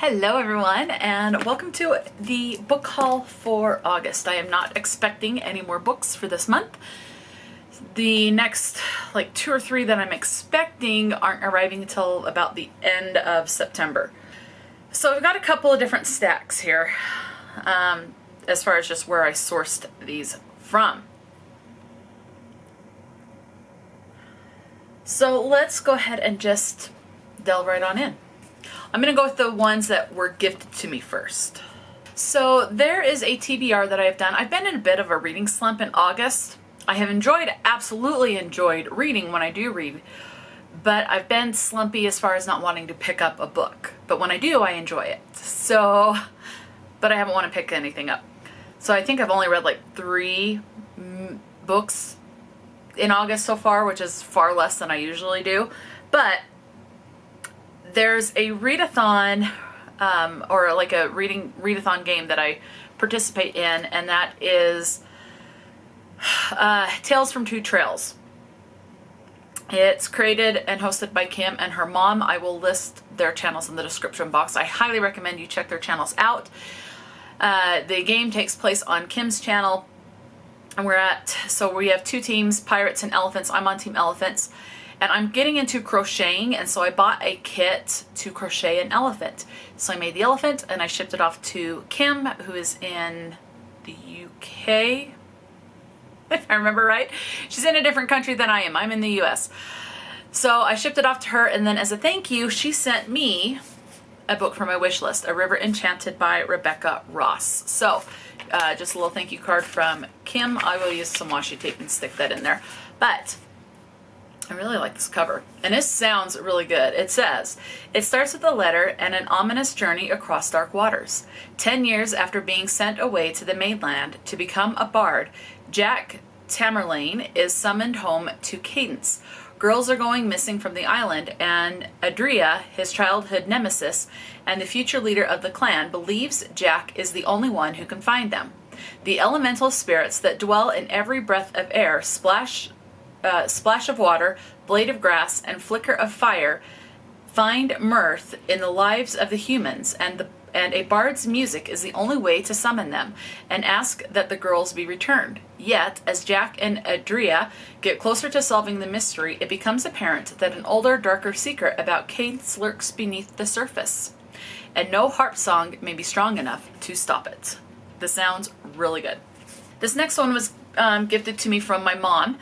Hello everyone, and welcome to the book haul for August. I am not expecting any more books for this month. The next like 2 or 3 that I'm expecting aren't arriving until about the end of September. So I've got a couple of different stacks here as far as just where I sourced these from. So let's go ahead and just delve right on in. I'm going to go with the ones that were gifted to me first. So there is a TBR that I've done. I've been in a bit of a reading slump in August. I have absolutely enjoyed reading when I do read, but I've been slumpy as far as not wanting to pick up a book. But when I do, I enjoy it. So, but I haven't wanted to pick anything up. So I think I've only read like 3 books in August so far, which is far less than I usually do. But there's a readathon, or like a readathon game that I participate in, and that is Tales from Two Trails. It's created and hosted by Kim and her mom. I will list their channels in the description box. I highly recommend you check their channels out. The game takes place on Kim's channel, and we have 2 teams, Pirates and Elephants. I'm on Team Elephants. And I'm getting into crocheting, and so I bought a kit to crochet an elephant. So I made the elephant, and I shipped it off to Kim, who is in the UK, if I remember right. She's in a different country than I am. I'm in the US. So I shipped it off to her, and then as a thank you, she sent me a book from my wish list, A River Enchanted by Rebecca Ross. So just a little thank you card from Kim. I will use some washi tape and stick that in there. But I really like this cover, and this sounds really good. It says, it starts with a letter and an ominous journey across dark waters. 10 years after being sent away to the mainland to become a bard, Jack Tamerlane is summoned home to Cadence. Girls are going missing from the island, and Adria, his childhood nemesis and the future leader of the clan, believes Jack is the only one who can find them. The elemental spirits that dwell in every breath of air, splash of water, blade of grass, and flicker of fire find mirth in the lives of the humans, and a bard's music is the only way to summon them and ask that the girls be returned. Yet, as Jack and Adria get closer to solving the mystery, it becomes apparent that an older, darker secret about Cadence lurks beneath the surface, and no harp song may be strong enough to stop it. This sounds really good. This next one was gifted to me from my mom.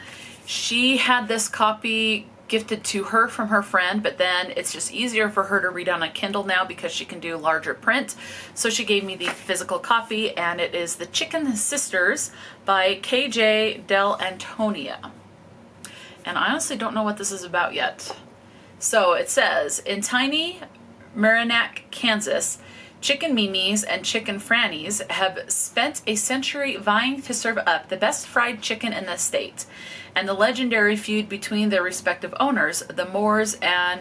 She had this copy gifted to her from her friend, but then it's just easier for her to read on a Kindle now because she can do larger print. So she gave me the physical copy, and it is The Chicken Sisters by KJ Dell'Antonia. And I honestly don't know what this is about yet. So it says, in tiny Merrimack, Kansas, chicken Mimis and chicken Frannies have spent a century vying to serve up the best fried chicken in the state, and the legendary feud between their respective owners, the Moores and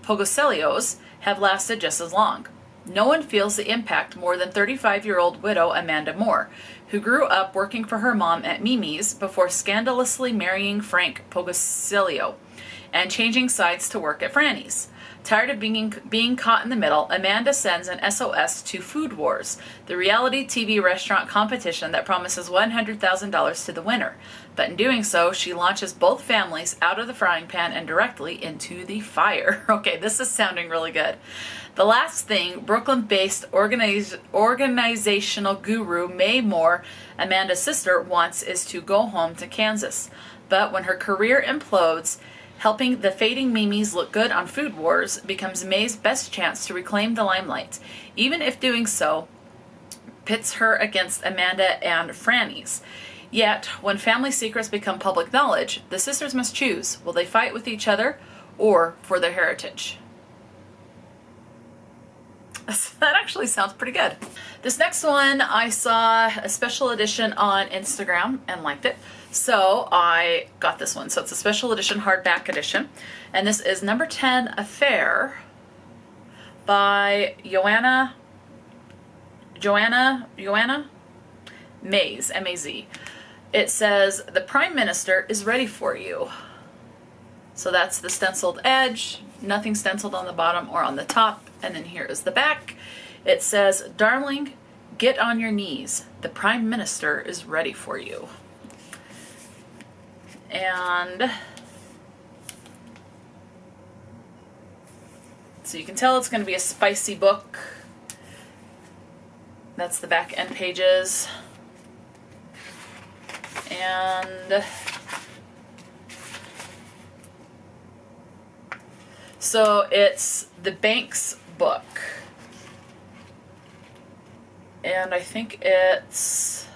Pogoselios, have lasted just as long. No one feels the impact more than 35-year-old widow Amanda Moore, who grew up working for her mom at Mimi's before scandalously marrying Frank Pogoselio and changing sides to work at Franny's. Tired of being caught in the middle, Amanda sends an SOS to Food Wars, the reality TV restaurant competition that promises $100,000 to the winner. But in doing so, she launches both families out of the frying pan and directly into the fire. Okay, this is sounding really good. The last thing Brooklyn-based organizational guru May Moore, Amanda's sister, wants is to go home to Kansas. But when her career implodes, helping the fading Mimis look good on Food Wars becomes May's best chance to reclaim the limelight, even if doing so pits her against Amanda and Franny's. Yet, when family secrets become public knowledge, the sisters must choose. Will they fight with each other or for their heritage? That actually sounds pretty good. This next one, I saw a special edition on Instagram and liked it. So I got this one. So it's a special edition hardback edition. And this is number 10 Affair by Joanna Maze, M-A-Z. It says, the Prime Minister is ready for you. So that's the stenciled edge. nothing stenciled on the bottom or on the top. And then here is the back. It says, "Darling, get on your knees. The Prime Minister is ready for you." And so you can tell it's going to be a spicy book. That's the back end pages. And so it's the Banks book. And I think it's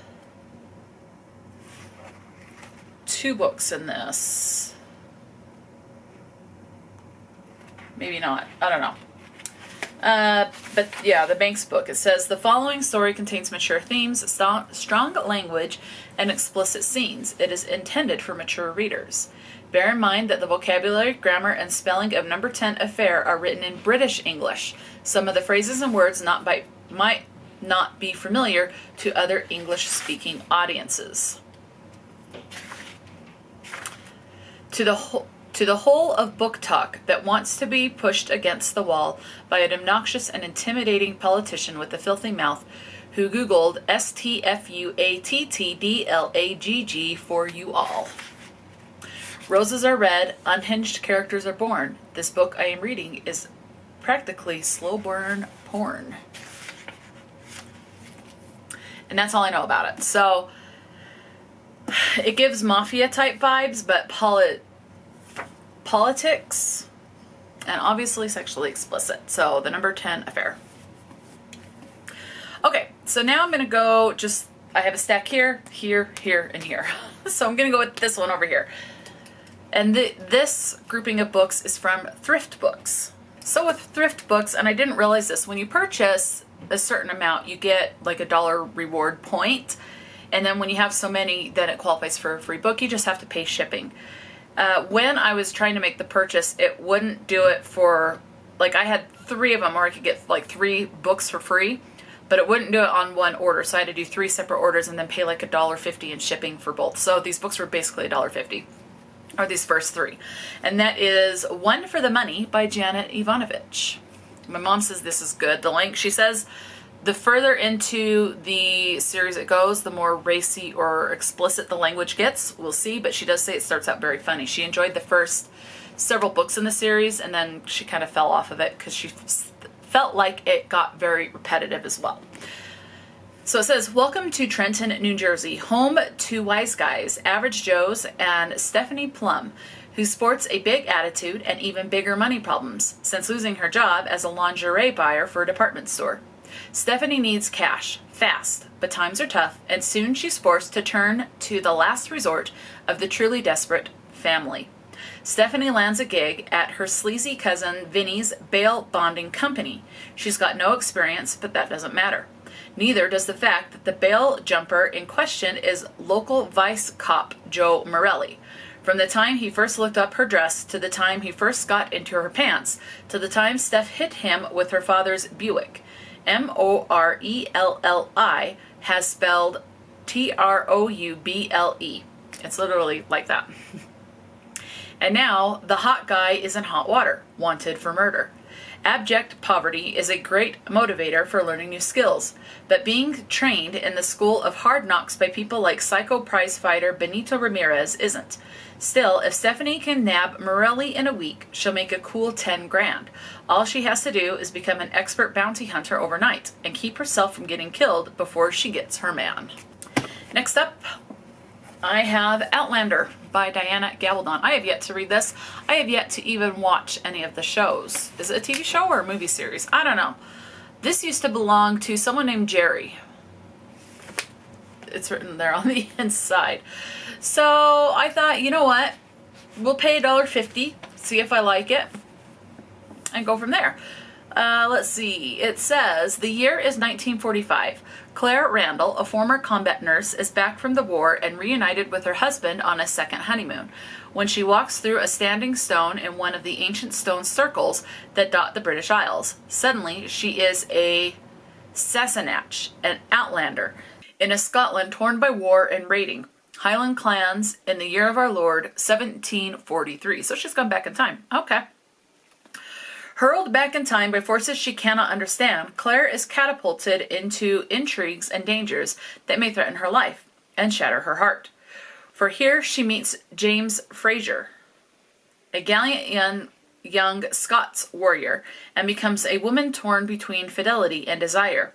2 books in this. Maybe not. I don't know. But yeah, the Banks book. It says, "The following story contains mature themes, strong language, and explicit scenes. It is intended for mature readers. Bear in mind that the vocabulary, grammar, and spelling of Number 10 Affair are written in British English. Some of the phrases and words might not be familiar to other English-speaking audiences." To the whole of book talk that wants to be pushed against the wall by an obnoxious and intimidating politician with a filthy mouth who Googled STFUATTDLAGG for you all. Roses are red, unhinged characters are born. This book I am reading is practically slow burn porn. And that's all I know about it. So it gives mafia type vibes, but politics, and obviously sexually explicit. So the Number 10 Affair. Okay, so now I'm going to go I have a stack here, here, here, and here. So I'm going to go with this one over here. And this grouping of books is from Thrift Books. So with Thrift Books, and I didn't realize this, when you purchase a certain amount, you get like a $1 reward point. And then when you have so many, then it qualifies for a free book. You just have to pay shipping. When I was trying to make the purchase, it wouldn't do it for, like, I had 3 of them, or I could get like 3 books for free, but it wouldn't do it on one order. So I had to do 3 separate orders and then pay like $1.50 in shipping for both. So these books were basically $1.50, or these first 3. And that is One for the Money by Joanna Evanovich. My mom says this is good. The length, she says, the further into the series it goes, the more racy or explicit the language gets. We'll see, but she does say it starts out very funny. She enjoyed the first several books in the series, and then she kind of fell off of it because she felt like it got very repetitive as well. So it says, "Welcome to Trenton, New Jersey, home to wise guys, average Joes, and Stephanie Plum, who sports a big attitude and even bigger money problems since losing her job as a lingerie buyer for a department store. Stephanie needs cash, fast, but times are tough, and soon she's forced to turn to the last resort of the truly desperate, family. Stephanie lands a gig at her sleazy cousin Vinny's bail bonding company. She's got no experience, but that doesn't matter. Neither does the fact that the bail jumper in question is local vice cop Joe Morelli. From the time he first looked up her dress, to the time he first got into her pants, to the time Steph hit him with her father's Buick. Morelli has spelled Trouble. It's literally like that. And now the hot guy is in hot water, wanted for murder. Abject poverty is a great motivator for learning new skills, but being trained in the school of hard knocks by people like psycho prize fighter Benito Ramirez isn't. Still, if Stephanie can nab Morelli in a week, she'll make a cool 10 grand. All she has to do is become an expert bounty hunter overnight and keep herself from getting killed before she gets her man. Next up, I have Outlander by Diana Gabaldon. I have yet to read this. I have yet to even watch any of the shows. Is it a TV show or a movie series? I don't know. This used to belong to someone named Jerry. It's written there on the inside. So I thought, you know what? We'll pay $1.50, see if I like it, and go from there. Let's see. It says, the year is 1945. Claire Randall, a former combat nurse, is back from the war and reunited with her husband on a second honeymoon. When she walks through a standing stone in one of the ancient stone circles that dot the British Isles, suddenly she is a Sassenach, an outlander, in a Scotland torn by war and raiding. Highland clans in the year of our Lord, 1743. So she's gone back in time. Okay. Hurled back in time by forces she cannot understand, Claire is catapulted into intrigues and dangers that may threaten her life and shatter her heart. For here she meets James Fraser, a gallant young Scots warrior, and becomes a woman torn between fidelity and desire,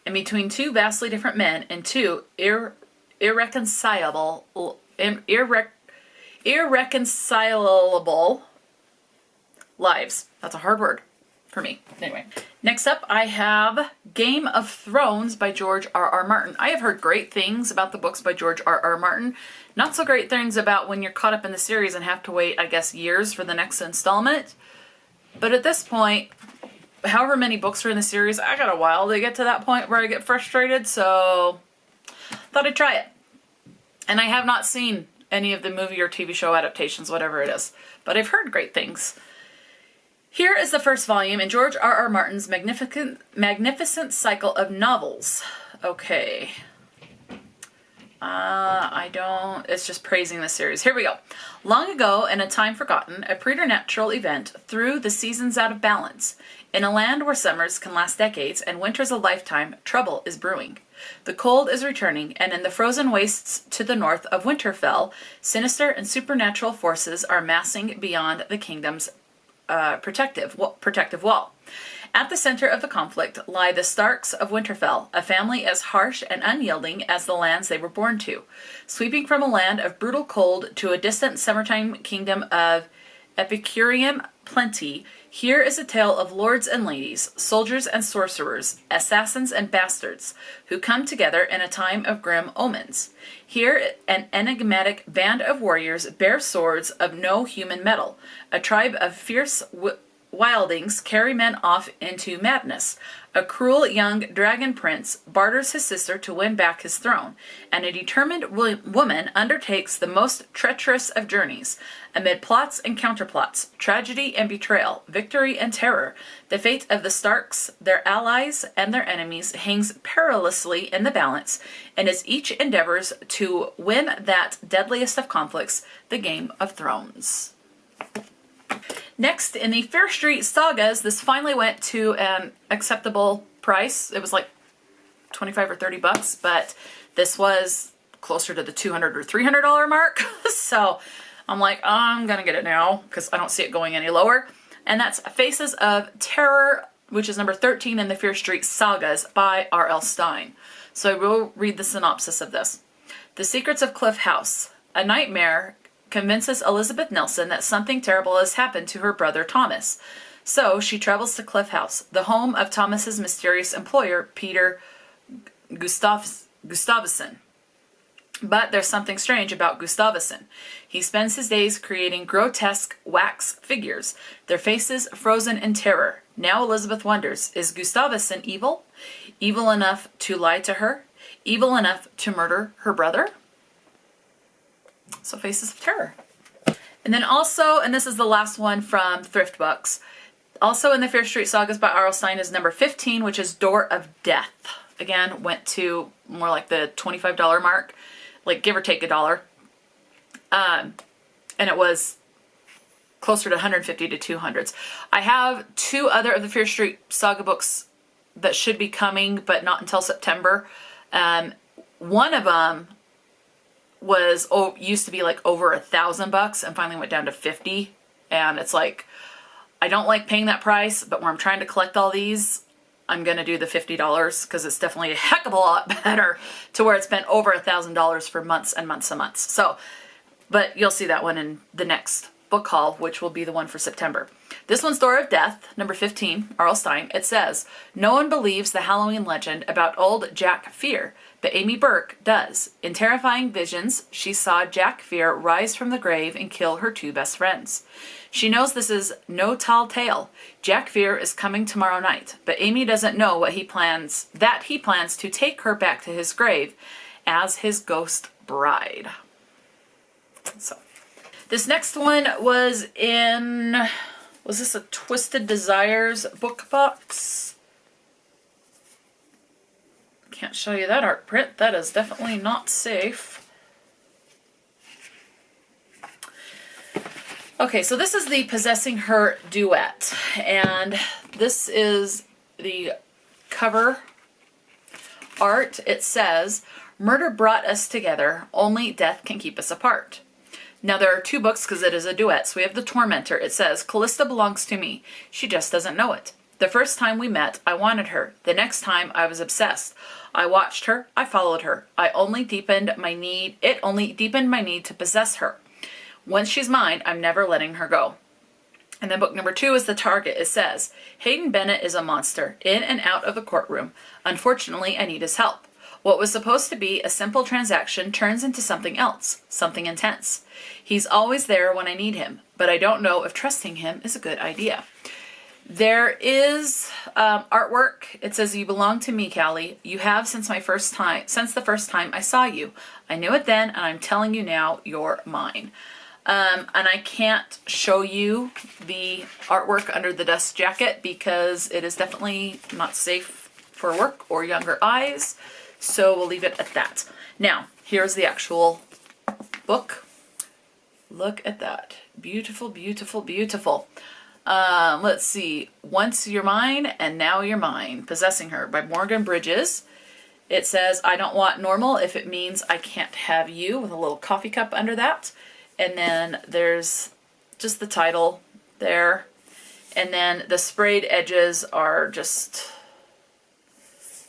and between two vastly different men and two irreconcilable lives. That's a hard word for me. Anyway, next up I have Game of Thrones by George R.R. Martin. I have heard great things about the books by George R.R. Martin. Not so great things about when you're caught up in the series and have to wait, I guess, years for the next installment. But at this point, however many books are in the series, I got a while to get to that point where I get frustrated, so thought I'd try it. And I have not seen any of the movie or TV show adaptations, whatever it is, but I've heard great things. Here is the first volume in George R.R. Martin's magnificent cycle of novels. Okay. It's just praising the series. Here we go. Long ago, in a time forgotten, a preternatural event threw the seasons out of balance. In a land where summers can last decades and winters a lifetime, trouble is brewing. The cold is returning, and in the frozen wastes to the north of Winterfell, sinister and supernatural forces are massing beyond the kingdom's protective wall. At the center of the conflict lie the Starks of Winterfell, a family as harsh and unyielding as the lands they were born to. Sweeping from a land of brutal cold to a distant summertime kingdom of Epicurean plenty, here is a tale of lords and ladies, soldiers and sorcerers, assassins and bastards, who come together in a time of grim omens. Here, an enigmatic band of warriors bear swords of no human metal. A tribe of fierce wildlings carry men off into madness. A cruel young dragon prince barters his sister to win back his throne, and a determined woman undertakes the most treacherous of journeys. Amid plots and counterplots, tragedy and betrayal, victory and terror, the fate of the Starks, their allies, and their enemies hangs perilously in the balance, and as each endeavors to win that deadliest of conflicts, the Game of Thrones. Next, in the Fair Street Sagas, this finally went to an acceptable price. It was like 25 or 30 bucks, but this was closer to the $200 or $300 mark. So I'm like, I'm gonna get it now because I don't see it going any lower. And that's Faces of Terror, which is number 13 in the Fear Street Sagas by R.L. Stine. So I will read the synopsis of this. The Secrets of Cliff House. A nightmare convinces Elizabeth Nelson that something terrible has happened to her brother Thomas. So she travels to Cliff House, the home of Thomas's mysterious employer, Peter Gustavsson. But there's something strange about Gustavsson. He spends his days creating grotesque wax figures, their faces frozen in terror. Now Elizabeth wonders, is Gustavsson evil? Evil enough to lie to her? Evil enough to murder her brother? So Faces of Terror. And then also, and this is the last one from Thrift Books, also in the Fair Street Sagas by R.L. Stine is number 15, which is Door of Death. Again, went to more like the $25 mark, like give or take $1. And it was closer to 150 to 200s. I have two other of the Fear Street Saga books that should be coming, but not until September. One of them used to be like over $1,000 and finally went down to 50. And it's like, I don't like paying that price, but when I'm trying to collect all these, I'm going to do the $50 because it's definitely a heck of a lot better to where it's been over $1,000 for months and months and months. So, but you'll see that one in the next book haul, which will be the one for September. This one's Door of Death, number 15, R.L. Stine. It says, no one believes the Halloween legend about old Jack Fear, but Amy Burke does. In terrifying visions, she saw Jack Fear rise from the grave and kill her two best friends. She knows this is no tall tale. Jack Fear is coming tomorrow night, but Amy doesn't know what he plans to take her back to his grave as his ghost bride. So, this next one was this a Twisted Desires book box? Can't show you that art print. That is definitely not safe. Okay, so this is the Possessing Her duet, and this is the cover art. It says, "Murder brought us together, only death can keep us apart." Now there are two books because it is a duet. So we have The Tormentor. It says, "Callista belongs to me. She just doesn't know it. The first time we met, I wanted her. The next time, I was obsessed. I watched her. I followed her. It only deepened my need to possess her. Once she's mine, I'm never letting her go." And then book number 2 is The Target. It says, "Hayden Bennett is a monster, in and out of the courtroom. Unfortunately, I need his help. What was supposed to be a simple transaction turns into something else, something intense. He's always there when I need him, but I don't know if trusting him is a good idea." There is artwork. It says, "You belong to me, Callie. You have since the first time I saw you. I knew it then, and I'm telling you now, you're mine." And I can't show you the artwork under the dust jacket because it is definitely not safe for work or younger eyes. So we'll leave it at that. Now, here's the actual book. Look at that. Beautiful, beautiful, beautiful. Let's see. "Once You're Mine and Now You're Mine. Possessing Her" by Morgan Bridges. It says, "I don't want normal if it means I can't have you," with a little coffee cup under that. And then there's just the title there. And then the sprayed edges are just,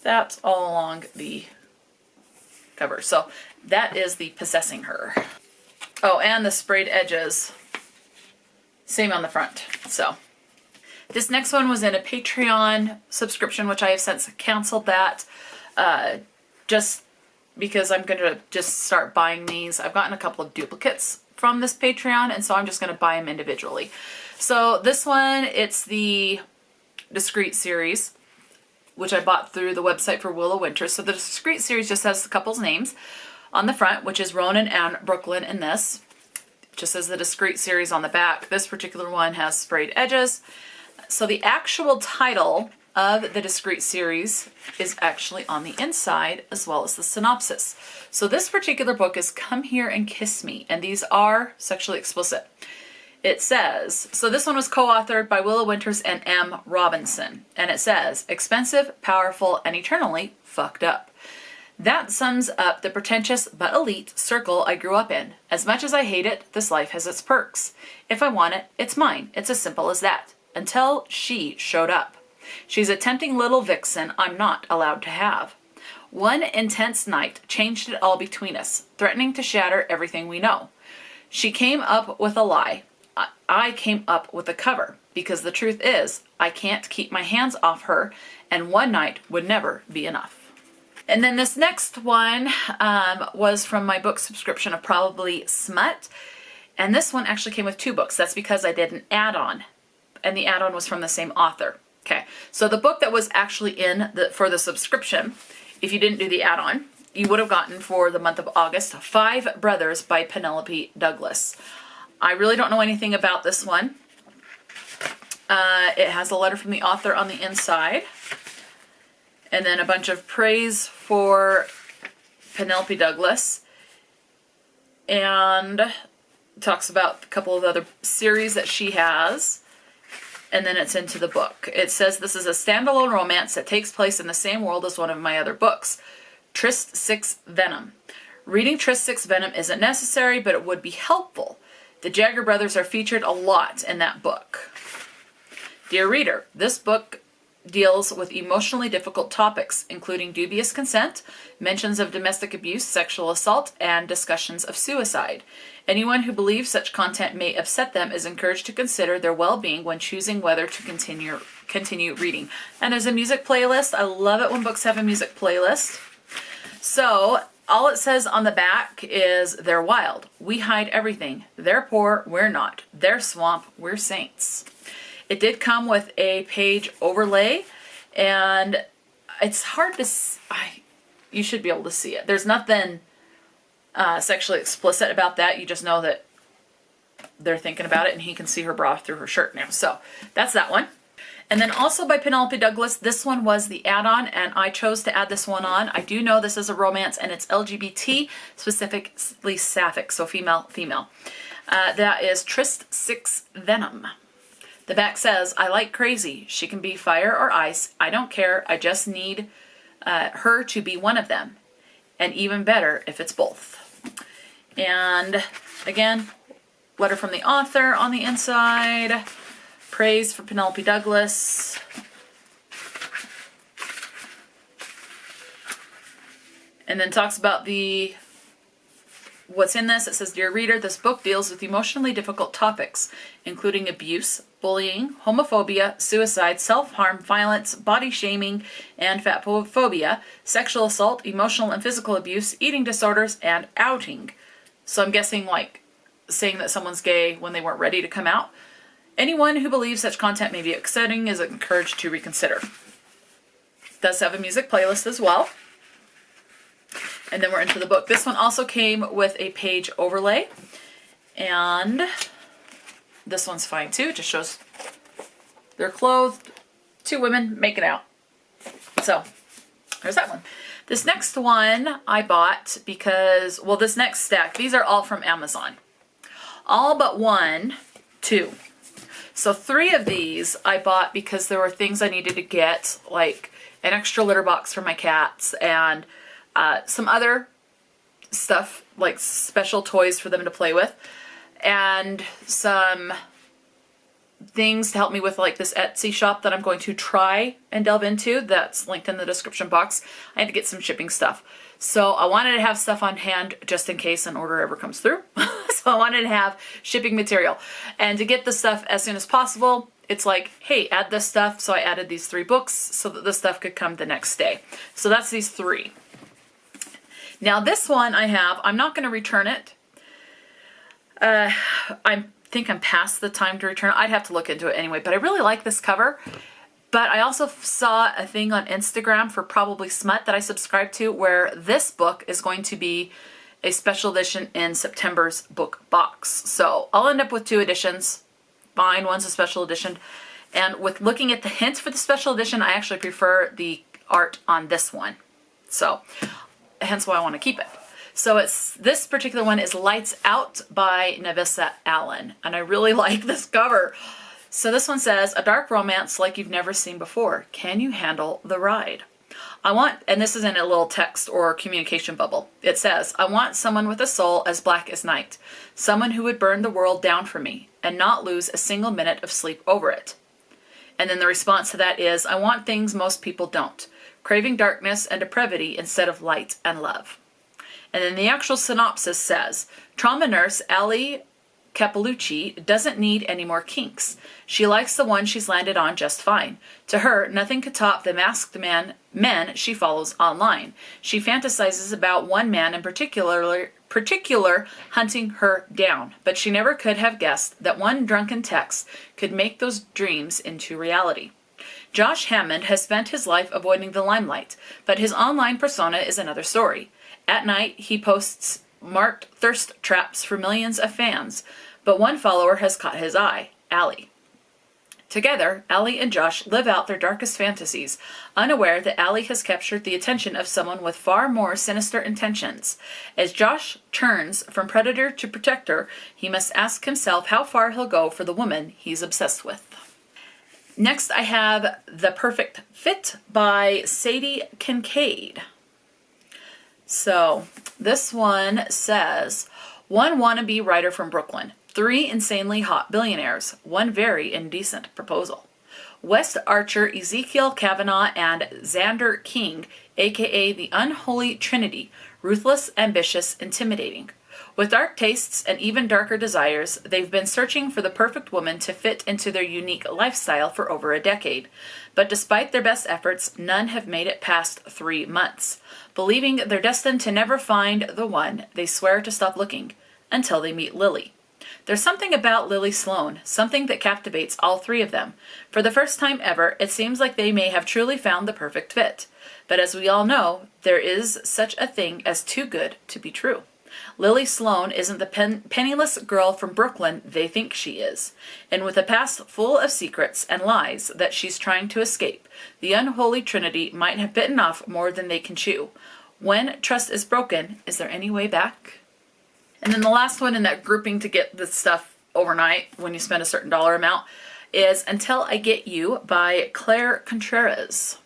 that's all along the cover. So that is the Possessing Her. Oh, and the sprayed edges, same on the front. So this next one was in a Patreon subscription, which I have since canceled that, just because I'm going to just start buying these. I've gotten a couple of duplicates from this Patreon, and so I'm just going to buy them individually. So this one, it's the Discreet series, which I bought through the website for Willow Winter. So the Discreet series just has the couple's names on the front, which is Ronan and Brooklyn in this. It just says the Discreet series on the back. This particular one has sprayed edges. So the actual title of the Discreet series is actually on the inside, as well as the synopsis. So this particular book is Come Here and Kiss Me, and these are sexually explicit. It says, so this one was co-authored by Willow Winters and M. Robinson, and it says, "Expensive, powerful, and eternally fucked up. That sums up the pretentious but elite circle I grew up in. As much as I hate it, this life has its perks. If I want it, it's mine. It's as simple as that. Until she showed up. She's a tempting little vixen I'm not allowed to have. One intense night changed it all between us, threatening to shatter everything we know. She came up with a lie. I came up with a cover, because the truth is, I can't keep my hands off her, and one night would never be enough." And then this next one was from my book subscription of Probably Smut, and this one actually came with 2 books. That's because I did an add-on, and the add-on was from the same author. Okay, so the book that was actually for the subscription, if you didn't do the add-on, you would have gotten for the month of August, Five Brothers by Penelope Douglas. I really don't know anything about this one. It has a letter from the author on the inside, and then a bunch of praise for Penelope Douglas, and talks about a couple of other series that she has. And then it's into the book. It says this is a standalone romance that takes place in the same world as one of my other books, Tryst 6 Venom. Reading Tryst 6 Venom isn't necessary, but it would be helpful. The Jagger brothers are featured a lot in that book. Dear reader, this book deals with emotionally difficult topics, including dubious consent, mentions of domestic abuse, sexual assault, and discussions of suicide. Anyone who believes such content may upset them is encouraged to consider their well-being when choosing whether to continue reading. And there's a music playlist. I love it when books have a music playlist. So all it says on the back is, "They're wild. We hide everything. They're poor. We're not. They're swamp. We're saints." It did come with a page overlay, and it's hard to you should be able to see it. There's nothing sexually explicit about that. You just know that they're thinking about it, and he can see her bra through her shirt now. So that's that one. And then also by Penelope Douglas, this one was the add-on, and I chose to add this one on. I do know this is a romance, and it's LGBT, specifically sapphic, so female. That is Tryst 6 Venom. The back says, I like crazy. She can be fire or ice. I don't care. I just need her to be one of them. And even better if it's both. And again, letter from the author on the inside. Praise for Penelope Douglas. And then talks about what's in this. It says, Dear reader, this book deals with emotionally difficult topics, including abuse, bullying, homophobia, suicide, self-harm, violence, body shaming, and fatphobia, sexual assault, emotional and physical abuse, eating disorders, and outing. So I'm guessing like saying that someone's gay when they weren't ready to come out. Anyone who believes such content may be upsetting is encouraged to reconsider. It does have a music playlist as well. And then we're into the book. This one also came with a page overlay. And this one's fine too. It just shows they're clothed. Two women making out. So there's that one. This next one I bought because, well, this next stack, these are all from Amazon. All but two. So 3 of these I bought because there were things I needed to get, like an extra litter box for my cats and some other stuff, like special toys for them to play with, and some things to help me with like this Etsy shop that I'm going to try and delve into. That's linked in the description box. I had to get some shipping stuff. So I wanted to have stuff on hand just in case an order ever comes through. So I wanted to have shipping material. And to get the stuff as soon as possible, it's like, hey, add this stuff. So I added these 3 books so that the stuff could come the next day. So that's these 3. Now this one I'm not going to return it. I think I'm past the time to return it. I'd have to look into it anyway, but I really like this cover. But I also saw a thing on Instagram for Probably Smut that I subscribe to where this book is going to be a special edition in September's book box. So I'll end up with 2 editions. Fine, one's a special edition. And with looking at the hints for the special edition, I actually prefer the art on this one. So hence why I want to keep it. So this particular one is Lights Out by Navessa Allen. And I really like this cover. So this one says, a dark romance like you've never seen before. Can you handle the ride? And this is in a little text or communication bubble. It says, I want someone with a soul as black as night. Someone who would burn the world down for me and not lose a single minute of sleep over it. And then the response to that is, I want things most people don't. Craving darkness and depravity instead of light and love. And then the actual synopsis says, trauma nurse Allie Capelucci doesn't need any more kinks. She likes the one she's landed on just fine. To her, nothing could top the masked men she follows online. She fantasizes about one man in particular hunting her down, but she never could have guessed that one drunken text could make those dreams into reality. Josh Hammond has spent his life avoiding the limelight, but his online persona is another story. At night, he posts marked thirst traps for millions of fans, but one follower has caught his eye, Allie. Together, Allie and Josh live out their darkest fantasies, unaware that Allie has captured the attention of someone with far more sinister intentions. As Josh turns from predator to protector, he must ask himself how far he'll go for the woman he's obsessed with. Next, I have The Perfect Fit by Sadie Kincaid. So this one says, one wannabe writer from Brooklyn, 3 insanely hot billionaires, one very indecent proposal. West Archer, Ezekiel Kavanaugh, and Xander King, aka the Unholy Trinity, ruthless, ambitious, intimidating. With dark tastes and even darker desires, they've been searching for the perfect woman to fit into their unique lifestyle for over a decade. But despite their best efforts, none have made it past 3 months. Believing they're destined to never find the one, they swear to stop looking, until they meet Lily. There's something about Lily Sloan, something that captivates all 3 of them. For the first time ever, it seems like they may have truly found the perfect fit. But as we all know, there is such a thing as too good to be true. Lily Sloan isn't the penniless girl from Brooklyn they think she is. And with a past full of secrets and lies that she's trying to escape, the unholy trinity might have bitten off more than they can chew. When trust is broken, is there any way back? And then the last one in that grouping to get this stuff overnight when you spend a certain dollar amount is Until I Get You by Claire Contreras.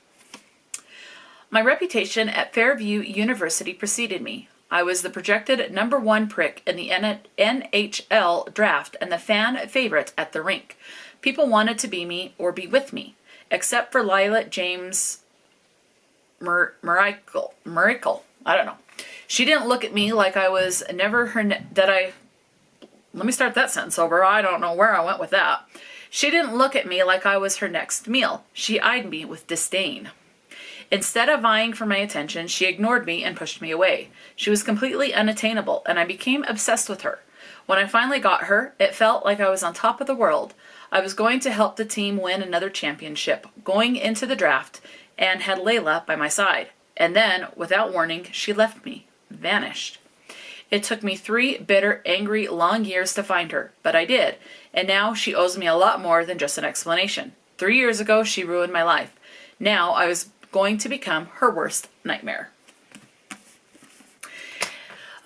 My reputation at Fairview University preceded me. I was the projected #1 prick in the NHL draft and the fan favorite at the rink. People wanted to be me or be with me, except for Lila James Miracle. I don't know. She didn't look at me like I was never her... Let me start that sentence over. I don't know where I went with that. She didn't look at me like I was her next meal. She eyed me with disdain. Instead of vying for my attention, she ignored me and pushed me away. She was completely unattainable, and I became obsessed with her. When I finally got her, it felt like I was on top of the world. I was going to help the team win another championship, going into the draft, and had Layla by my side. And then, without warning, she left me, vanished. It took me 3 bitter, angry, long years to find her, but I did, and now she owes me a lot more than just an explanation. 3 years ago, she ruined my life. Now I was going to become her worst nightmare.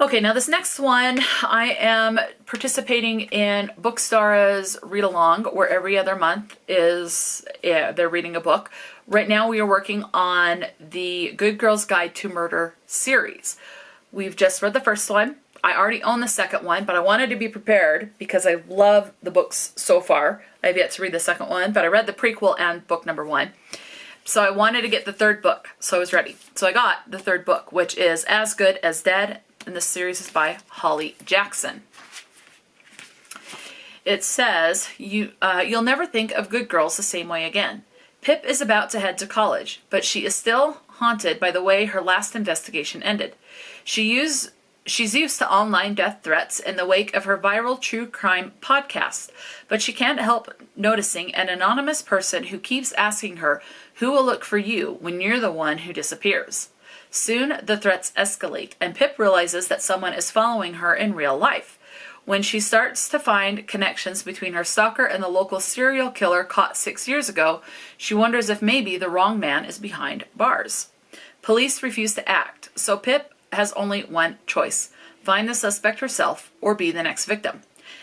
Okay, now this next one, I am participating in Bookstara's read-along, where every other month they're reading a book. Right now we are working on the Good Girl's Guide to Murder series. We've just read the first one. I already own the second one, but I wanted to be prepared because I love the books so far. I have yet to read the second one, but I read the prequel and book #1. So I wanted to get the third book, so I was ready. So I got the third book, which is As Good as Dead, and this series is by Holly Jackson. It says, you'll never think of good girls the same way again. Pip is about to head to college, but she is still haunted by the way her last investigation ended. She's used to online death threats in the wake of her viral true crime podcast, but she can't help noticing an anonymous person who keeps asking her who will look for you when you're the one who disappears. Soon, the threats escalate, and Pip realizes that someone is following her in real life. When she starts to find connections between her stalker and the local serial killer caught 6 years ago, she wonders if maybe the wrong man is behind bars. Police refuse to act, so Pip has only one choice: find the suspect herself or be the next victim.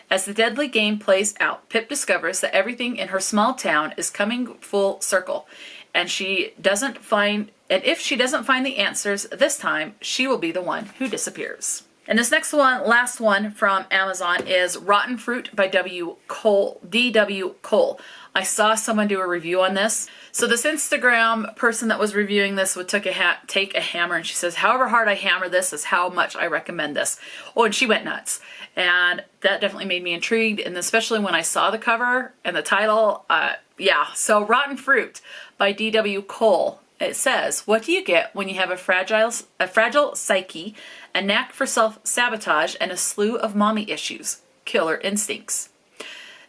As the deadly game plays out, Pip discovers that everything in her small town is coming full circle, and if she doesn't find the answers this time, she will be the one who disappears. And this next one, last one from Amazon, is Rotten Fruit by D.W. Cole. I saw someone do a review on this. So this Instagram person that was reviewing this would take a hammer, and she says, however hard I hammer this is how much I recommend this. Oh, and she went nuts. And that definitely made me intrigued, and especially when I saw the cover and the title. Yeah, so Rotten Fruit by D.W. Cole. It says, what do you get when you have a fragile psyche, a knack for self-sabotage, and a slew of mommy issues? Killer instincts.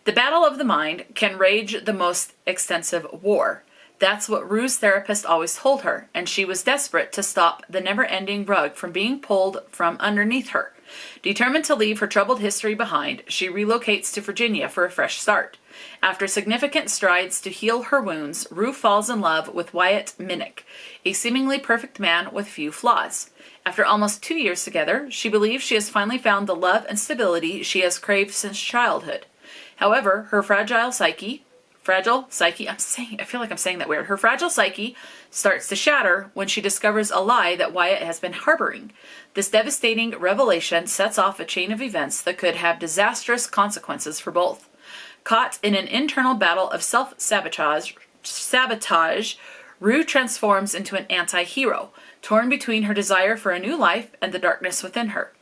The battle of the mind can rage the most extensive war. That's what Rue's therapist always told her, and she was desperate to stop the never-ending rug from being pulled from underneath her. Determined to leave her troubled history behind, she relocates to Virginia for a fresh start. After significant strides to heal her wounds, Rue falls in love with Wyatt Minnick, a seemingly perfect man with few flaws. After almost 2 years together, she believes she has finally found the love and stability she has craved since childhood. However, her fragile psyche, I feel like I'm saying that weird. Her fragile psyche starts to shatter when she discovers a lie that Wyatt has been harboring. This devastating revelation sets off a chain of events that could have disastrous consequences for both. Caught in an internal battle of self-sabotage, Rue transforms into an anti-hero, torn between her desire for a new life and the darkness within her.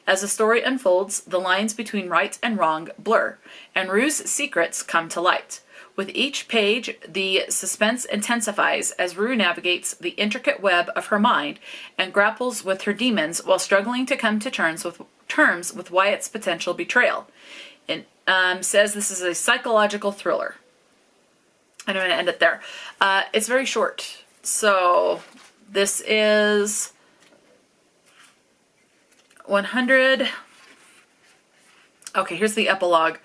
As the story unfolds, the lines between right and wrong blur, and Rue's secrets come to light. With each page, the suspense intensifies as Rue navigates the intricate web of her mind and grapples with her demons while struggling to come to terms with Wyatt's potential betrayal. It says this is a psychological thriller. And I'm going to end it there. It's very short. So this is 100. Okay, here's the epilogue.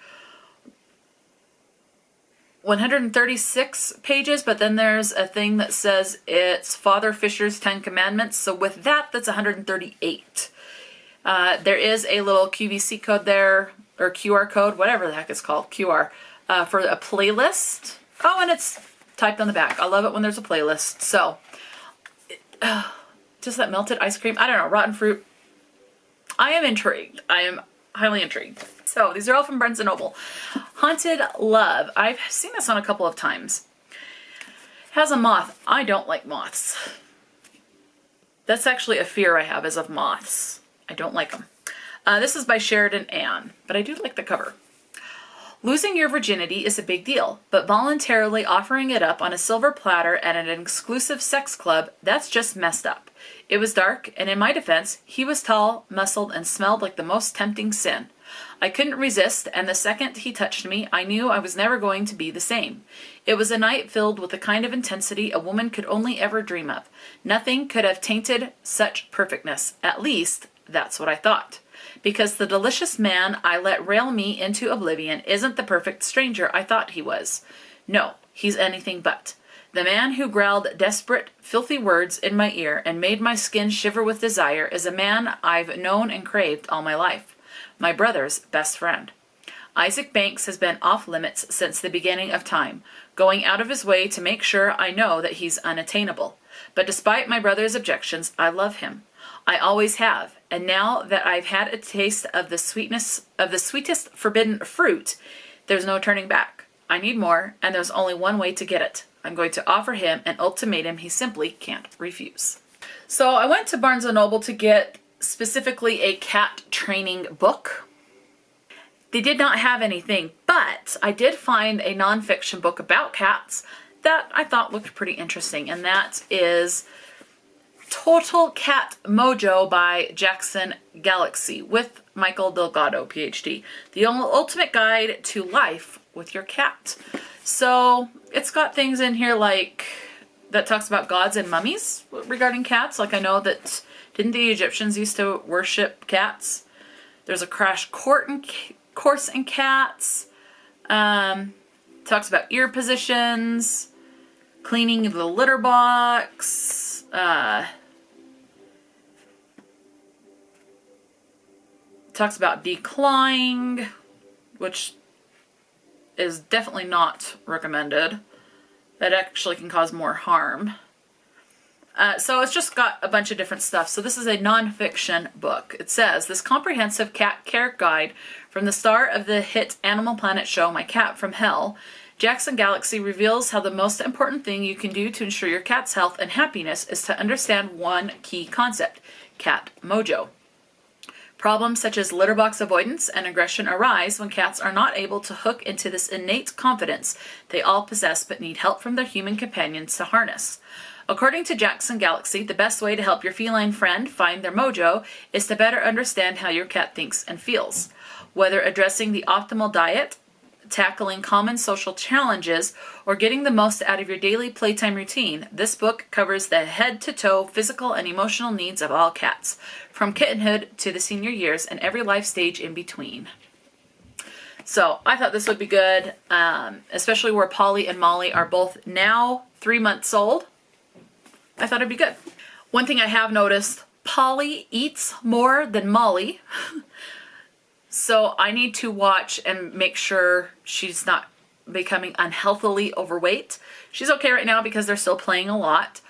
136 pages, but then there's a thing that says it's Father Fisher's 10 Commandments. So with that, that's 138. There is a little QVC code there, or QR code, whatever the heck it's called, QR, for a playlist. Oh, and it's typed on the back. I love it when there's a playlist. So, just that melted ice cream. I don't know, rotten fruit. I am intrigued. I am highly intrigued. So, these are all from Barnes & Noble. Haunted Love. I've seen this on a couple of times. Has a moth. I don't like moths. That's actually a fear I have, is of moths. I don't like them. This is by Sheridan Ann, but I do like the cover. Losing your virginity is a big deal, but voluntarily offering it up on a silver platter at an exclusive sex club, that's just messed up. It was dark, and in my defense, he was tall, muscled, and smelled like the most tempting sin. I couldn't resist, and the second he touched me, I knew I was never going to be the same. It was a night filled with the kind of intensity a woman could only ever dream of. Nothing could have tainted such perfectness. At least, that's what I thought. Because the delicious man I let rail me into oblivion isn't the perfect stranger I thought he was. No, he's anything but. The man who growled desperate, filthy words in my ear and made my skin shiver with desire is a man I've known and craved all my life. My brother's best friend. Isaac Banks has been off limits since the beginning of time, going out of his way to make sure I know that he's unattainable. But despite my brother's objections, I love him. I always have, and now that I've had a taste of the sweetest forbidden fruit, there's no turning back. I need more, and there's only one way to get it. I'm going to offer him an ultimatum he simply can't refuse. So I went to Barnes & Noble to get specifically a cat training book. They did not have anything, but I did find a nonfiction book about cats that I thought looked pretty interesting, and that is Total Cat Mojo by Jackson Galaxy with Michael Delgado, PhD. The ultimate guide to life with your cat. So it's got things in here like that talks about gods and mummies regarding cats. Like I know that, didn't the Egyptians used to worship cats? There's a crash course in cats. Talks about ear positions, cleaning the litter box, talks about declawing, which is definitely not recommended. That actually can cause more harm. So it's just got a bunch of different stuff. So this is a nonfiction book. It says, this comprehensive cat care guide from the star of the hit Animal Planet show, My Cat from Hell, Jackson Galaxy reveals how the most important thing you can do to ensure your cat's health and happiness is to understand one key concept, cat mojo. Problems such as litter box avoidance and aggression arise when cats are not able to hook into this innate confidence they all possess but need help from their human companions to harness. According to Jackson Galaxy, the best way to help your feline friend find their mojo is to better understand how your cat thinks and feels. Whether addressing the optimal diet, tackling common social challenges, or getting the most out of your daily playtime routine, this book covers the head-to-toe physical and emotional needs of all cats, from kittenhood to the senior years and every life stage in between. So I thought this would be good, especially where Polly and Molly are both now 3 months old. I thought it'd be good. One thing I have noticed, Polly eats more than Molly. So I need to watch and make sure she's not becoming unhealthily overweight. She's okay right now because they're still playing a lot.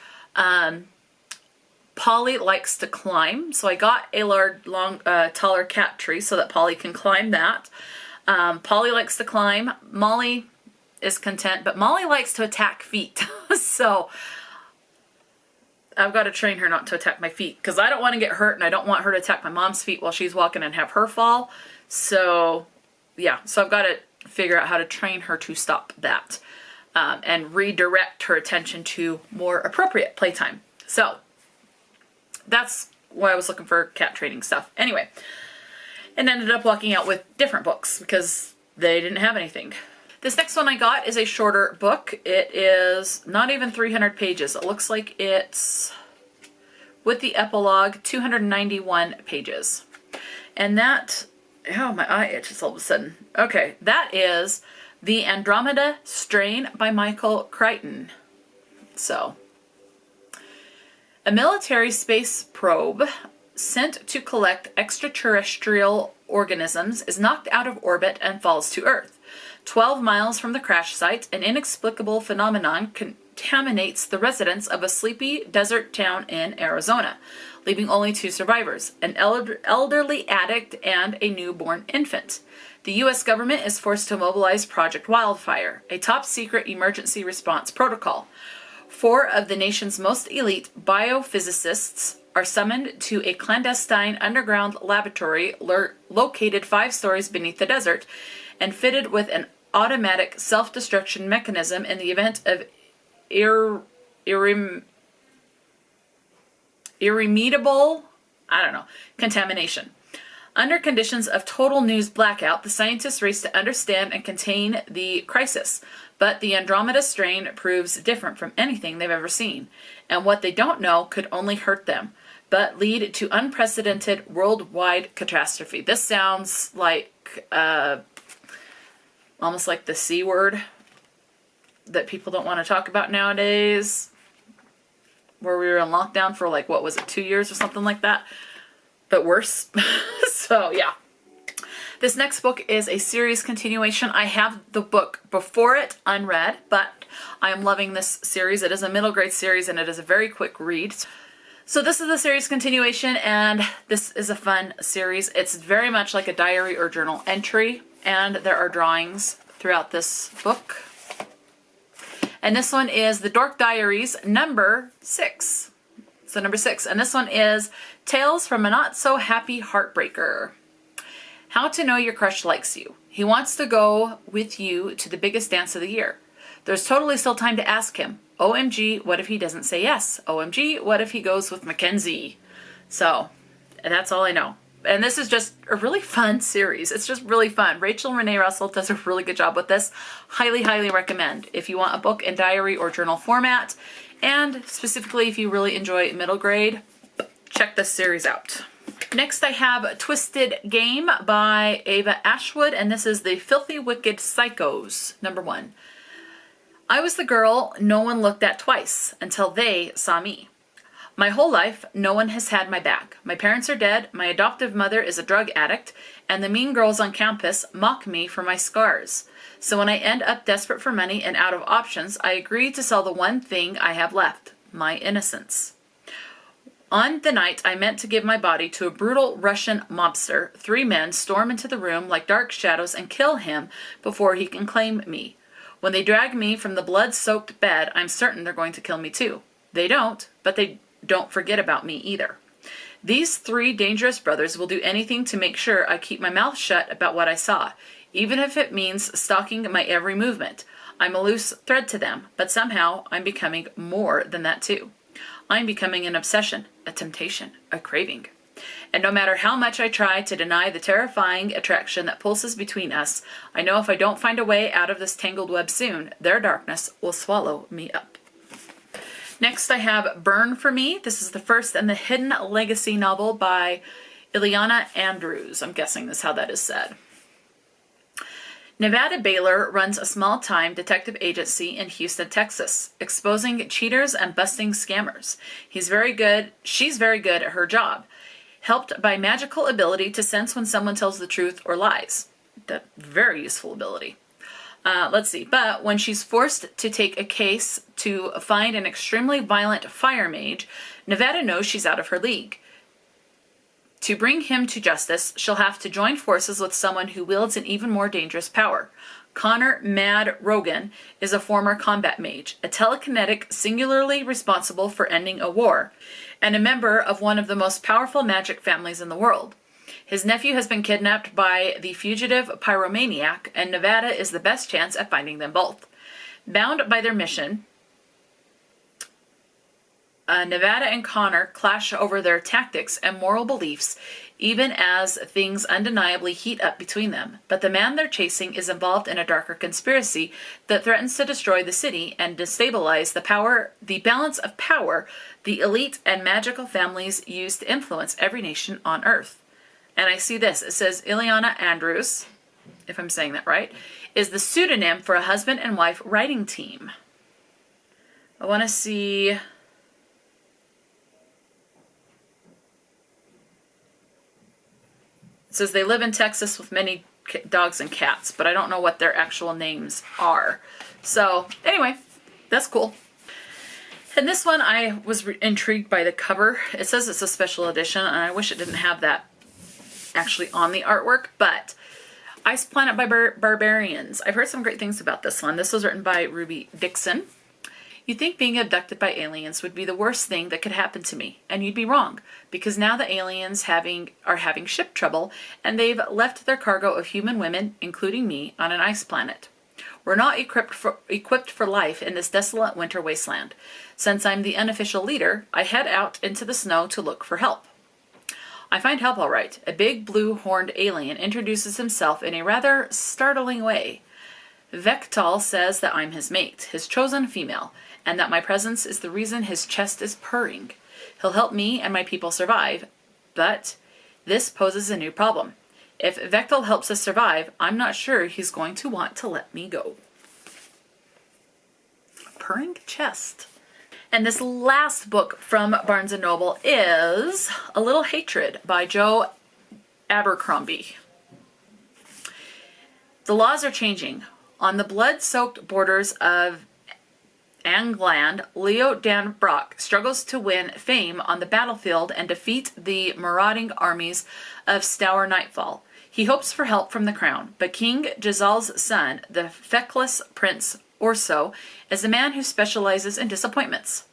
Polly likes to climb, so I got a taller cat tree so that Polly can climb that. Polly likes to climb. Molly is content, but Molly likes to attack feet. So I've got to train her not to attack my feet because I don't want to get hurt and I don't want her to attack my mom's feet while she's walking and have her fall. So yeah, so I've got to figure out how to train her to stop that and redirect her attention to more appropriate playtime. So that's why I was looking for cat training stuff. Anyway, and ended up walking out with different books because they didn't have anything. This next one I got is a shorter book. It is not even 300 pages. It looks like it's, with the epilogue, 291 pages. And that, oh, my eye itches all of a sudden. Okay, that is The Andromeda Strain by Michael Crichton. So, a military space probe sent to collect extraterrestrial organisms, is knocked out of orbit and falls to Earth. 12 miles from the crash site, an inexplicable phenomenon contaminates the residents of a sleepy desert town in Arizona, leaving only 2 survivors, an elderly addict and a newborn infant. The U.S. government is forced to mobilize Project Wildfire, a top-secret emergency response protocol. 4 of the nation's most elite biophysicists are summoned to a clandestine underground laboratory located 5 stories beneath the desert and fitted with an automatic self-destruction mechanism in the event of irremediable, contamination. Under conditions of total news blackout, the scientists race to understand and contain the crisis. But the Andromeda strain proves different from anything they've ever seen. And what they don't know could only hurt them, but lead to unprecedented worldwide catastrophe. This sounds like almost like the C word that people don't want to talk about nowadays, where we were in lockdown for 2 years or something like that, but worse. So yeah, this next book is a series continuation. I have the book before it unread, but I am loving this series. It is a middle grade series and it is a very quick read. So this is the series continuation, and this is a fun series. It's very much like a diary or journal entry, and there are drawings throughout this book. And this one is The Dork Diaries, number 6. So number 6. And this one is Tales from a Not So Happy Heartbreaker. How to know your crush likes you. He wants to go with you to the biggest dance of the year. There's totally still time to ask him. OMG, what if he doesn't say yes? OMG, what if he goes with Mackenzie? So, that's all I know. And this is just a really fun series. It's just really fun. Rachel Renee Russell does a really good job with this. Highly, highly recommend. If you want a book in diary or journal format, and specifically if you really enjoy middle grade, check this series out. Next I have Twisted Game by Ava Ashwood, and this is The Filthy Wicked Psychos, number 1. I was the girl no one looked at twice until they saw me. My whole life, no one has had my back. My parents are dead, my adoptive mother is a drug addict, and the mean girls on campus mock me for my scars. So when I end up desperate for money and out of options, I agree to sell the one thing I have left, my innocence. On the night I meant to give my body to a brutal Russian mobster, 3 men storm into the room like dark shadows and kill him before he can claim me. When they drag me from the blood-soaked bed, I'm certain they're going to kill me too. They don't, but they don't forget about me either. These 3 dangerous brothers will do anything to make sure I keep my mouth shut about what I saw, even if it means stalking my every movement. I'm a loose thread to them, but somehow I'm becoming more than that too. I'm becoming an obsession, a temptation, a craving. And no matter how much I try to deny the terrifying attraction that pulses between us, I know if I don't find a way out of this tangled web soon, their darkness will swallow me up. Next I have Burn for Me. This is the first in the Hidden Legacy novel by Ileana Andrews. I'm guessing that's how that is said. Nevada Baylor runs a small-time detective agency in Houston, Texas, exposing cheaters and busting scammers. She's very good at her job, helped by magical ability to sense when someone tells the truth or lies. That very useful ability. Let's see. But when she's forced to take a case to find an extremely violent fire mage, Nevada knows she's out of her league. To bring him to justice, she'll have to join forces with someone who wields an even more dangerous power. Connor Mad Rogan is a former combat mage, a telekinetic singularly responsible for ending a war, and a member of one of the most powerful magic families in the world. His nephew has been kidnapped by the fugitive pyromaniac, and Nevada is the best chance at finding them both. Bound by their mission, Nevada and Connor clash over their tactics and moral beliefs, even as things undeniably heat up between them. But the man they're chasing is involved in a darker conspiracy that threatens to destroy the city and destabilize the balance of power the elite and magical families use to influence every nation on Earth. And I see this. It says Ileana Andrews, if I'm saying that right, is the pseudonym for a husband and wife writing team. I want to see... It says they live in Texas with many dogs and cats, but I don't know what their actual names are. So anyway, that's cool. And this one, I was intrigued by the cover. It says it's a special edition, and I wish it didn't have that actually on the artwork, but Ice Planet by Barbarians. I've heard some great things about this one. This was written by Ruby Dixon. You'd think being abducted by aliens would be the worst thing that could happen to me, and you'd be wrong, because now the aliens are having ship trouble, and they've left their cargo of human women, including me, on an ice planet. We're not equipped for life in this desolate winter wasteland. Since I'm the unofficial leader, I head out into the snow to look for help. I find help all right. A big blue-horned alien introduces himself in a rather startling way. Vectal says that I'm his mate, his chosen female, and that my presence is the reason his chest is purring. He'll help me and my people survive, but this poses a new problem. If Vectal helps us survive, I'm not sure he's going to want to let me go. Purring chest. And this last book from Barnes & Noble is A Little Hatred by Joe Abercrombie. The laws are changing. On the blood-soaked borders of Angland, Leo Danbrock struggles to win fame on the battlefield and defeat the marauding armies of Stour Nightfall. He hopes for help from the crown, but King Jezal's son, the feckless Prince Orso, is a man who specializes in disappointments.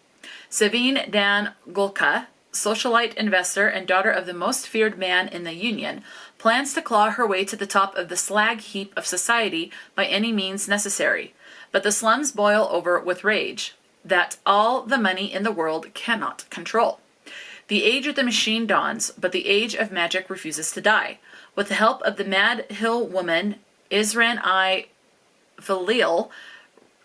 Savine Dan Gulka, socialite investor and daughter of the most feared man in the Union, plans to claw her way to the top of the slag heap of society by any means necessary. But the slums boil over with rage that all the money in the world cannot control. The age of the machine dawns, but the age of magic refuses to die. With the help of the Mad Hill woman, Isran I. Valil,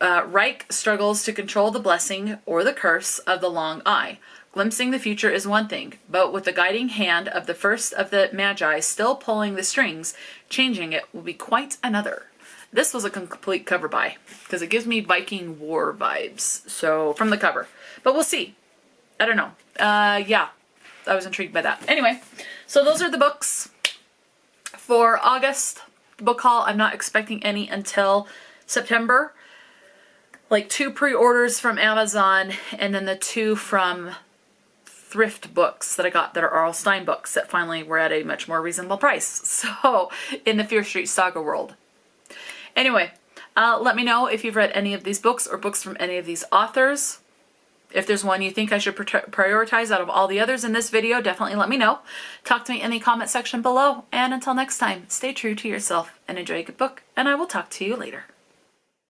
Reich struggles to control the blessing or the curse of the Long Eye. Glimpsing the future is one thing, but with the guiding hand of the first of the Magi still pulling the strings, changing it will be quite another. This was a complete cover buy, because it gives me Viking War vibes, so from the cover. But we'll see. I don't know. Yeah, I was intrigued by that. Anyway, so those are the books for August. Book haul, I'm not expecting any until September. Like 2 pre-orders from Amazon, and then the 2 from thrift books that I got that are all Stine books that finally were at a much more reasonable price. So, in the Fear Street Saga world. Anyway, let me know if you've read any of these books or books from any of these authors. If there's one you think I should prioritize out of all the others in this video, definitely let me know. Talk to me in the comment section below. And until next time, stay true to yourself and enjoy a good book. And I will talk to you later.